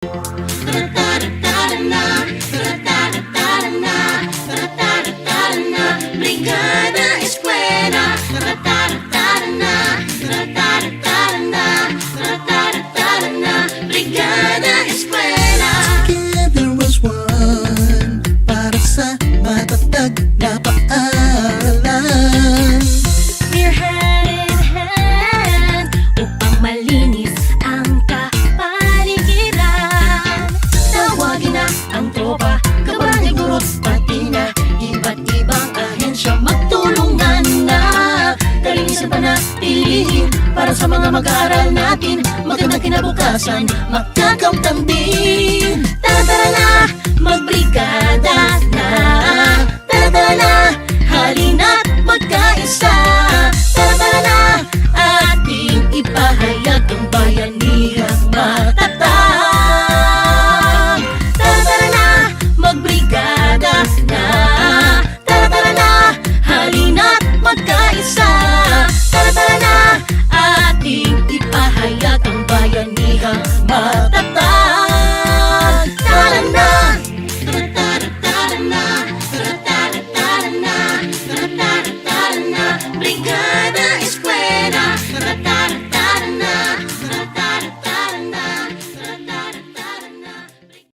Brigada Eskwela. Brigada Eskwela. Together as one, para sa matatag na paaralan. We're hand in hand upang malinis ang kapaligiran. Tawagin na ang tropa, kabarangay guro, pati na iba't ibang ahensya. Magtulungan na, kalinisan panatilihin para sa mga mag-aaral natin. Magandang kinabukasan, magkakamtambin. Tara na, magbrigada na. Tara na, halina't magkaisa. Tara na, ating ipahayag ang bayanihang matatag. Tara na, magbrigada na. Tara na, halina't magkaisa. Tara na, ating ipahayag ang bayanihang matatag. Tara na. Brigada Eskwela.